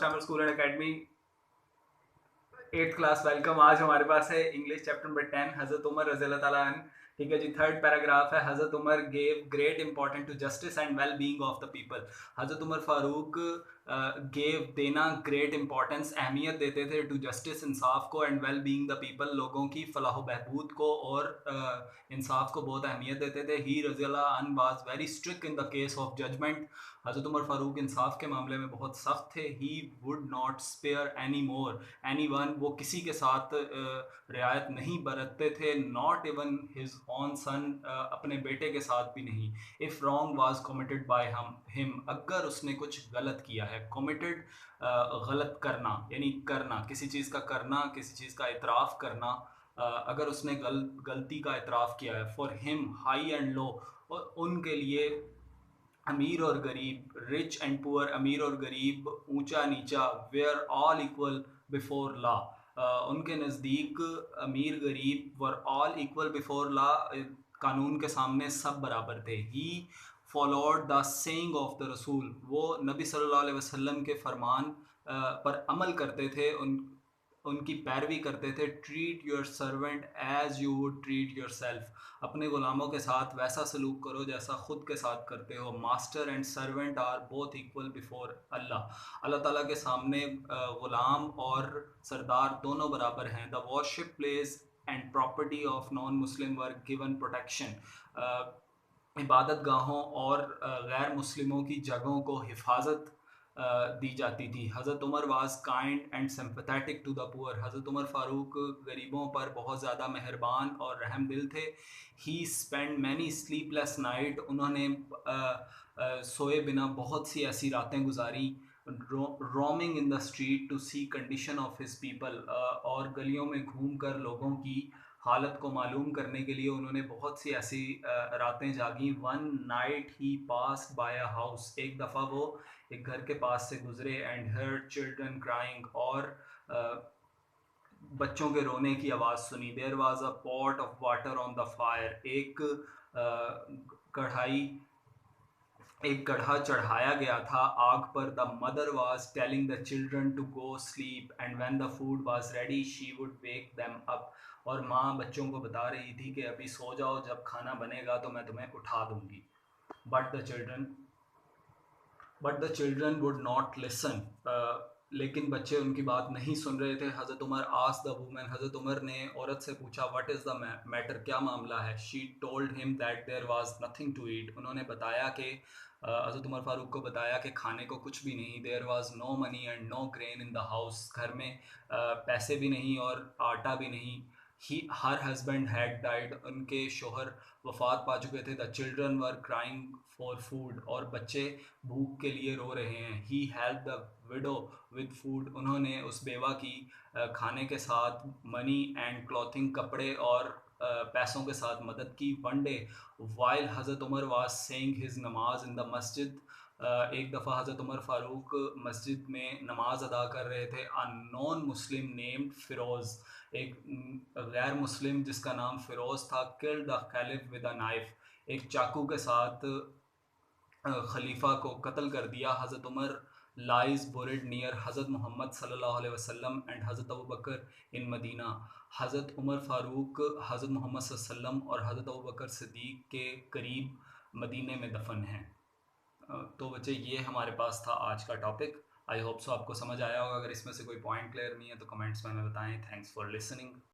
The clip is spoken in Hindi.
शामिल school and academy 8th class welcome. आज हमारे पास है इंग्लिश चैप्टर नंबर 10 हज़रत उमर रज़ी अल्लाह ताला अन्हु। ठीक है जी, थर्ड पैराग्राफ है। हज़रत Umar gave great important to justice and well being of the people. हज़रत उमर फारूक गेव देना ग्रेट इंपॉर्टेंस अहमियत देते थे टू जस्टिस इंसाफ को and well being the people लोगों की फलाह बहबूद को और इंसाफ को बहुत अहमियत देते थे। ही रज़ी अल्लाह अन्हु was very strict in the case of judgement. हज़रत उमर फारूक इंसाफ के मामले में बहुत सख्त थे। He would not spare any more any one, वो किसी के साथ रियायत नहीं बरतते थे। Not even his own son, अपने बेटे के साथ भी नहीं। If wrong was committed by him, अगर उसने कुछ गलत किया है। कमिटेड गलत करना यानी करना, किसी चीज़ का करना, किसी चीज़ का इतराफ़ करना। अगर उसने गलती का इतराफ़ किया है। For him high and low, और उनके लिए अमीर और गरीब, रिच एंड पुअर, अमीर और गरीब, ऊंचा नीचा, were all equal before law, उनके नज़दीक अमीर गरीब were all equal before law, कानून के सामने सब बराबर थे। He followed the saying of the रसूल, वो नबी सल्लल्लाहु अलैहि वसल्लम के फरमान पर अमल करते थे, उनकी पैरवी करते थे। Treat your servant as you would treat yourself, अपने ग़ुलामों के साथ वैसा सलूक करो जैसा ख़ुद के साथ करते हो। Master and servant are both equal before Allah, अल्लाह ताला के सामने ग़ुलाम और सरदार दोनों बराबर हैं। The worship place and property of non Muslim were given protection, इबादत गाहों और गैर मुस्लिमों की जगहों को हिफाजत दी जाती थी। हज़रत Umar was kind and sympathetic to the poor, हज़रत उमर फ़ारूक गरीबों पर बहुत ज़्यादा मेहरबान और रहम दिल थे। He spend many sleepless night, उन्होंने सोए बिना बहुत सी ऐसी रातें गुजारी। Roaming in the street to see condition of his people, और गलियों में घूम कर लोगों की हालत को मालूम करने के लिए उन्होंने बहुत सी ऐसी रातें जागी। One night he pass by a house, एक दफ़ा वो एक घर के पास से गुजरे। एंड हर चिल्ड्रन क्राइंग, और बच्चों के रोने की आवाज़ सुनी। There was a pot of water on the fire, कढ़ाई एक गड्ढा चढ़ाया गया था आग पर। The mother was telling the children to go sleep and when the food was ready she would wake them up, और माँ बच्चों को बता रही थी कि अभी सो जाओ, जब खाना बनेगा तो मैं तुम्हें उठा दूंगी। But the children but the children would not listen, लेकिन बच्चे उनकी बात नहीं सुन रहे थे। हज़रत उमर आस्क्ड द वुमन, हज़रत उमर ने औरत से पूछा व्हाट इज़ द मैटर, क्या मामला है। She told him that there was nothing to eat, उन्होंने बताया कि हज़रत उमर फ़ारूक को बताया कि खाने को कुछ भी नहीं। There was no money and no grain in the house, घर में पैसे भी नहीं और आटा भी नहीं। He her husband had died, उनके शोहर वफात पा चुके थे। The children were crying for food, और बच्चे भूख के लिए रो रहे हैं। He help the widow with food, उन्होंने उस बेवा की खाने के साथ मनी एंड क्लॉथिंग, कपड़े और पैसों के साथ मदद की। वन डे वाइल हज़रत उमर वाज सेइंग हिज नमाज इन द मस्जिद, एक दफ़ा हज़रत उमर फ़ारूक मस्जिद में नमाज अदा कर रहे थे। A non Muslim named Firoz, एक गैर मुस्लिम जिसका नाम फ़िरोज़ था, killed the caliph with a knife, एक चाकू के साथ खलीफा को कत्ल कर दिया। हज़रत उमर लाइज बुरिड नियर हज़रत मोहम्मद सल्लल्लाहु अलैहि वसल्लम एंड हज़रत अबू बकर इन मदीना, हज़रत उमर फ़ारूक हज़रत मोहम्मद सल्लल्लाहु अलैहि वसल्लम और हज़रत अबू बकर सिद्दीक़ के करीब मदीने में दफन हैं। तो बच्चे ये हमारे पास था आज का टॉपिक। आई होप सो आपको समझ आया होगा। अगर इसमें से कोई पॉइंट क्लियर नहीं है तो कमेंट्स में हमें बताएं। Thanks for listening.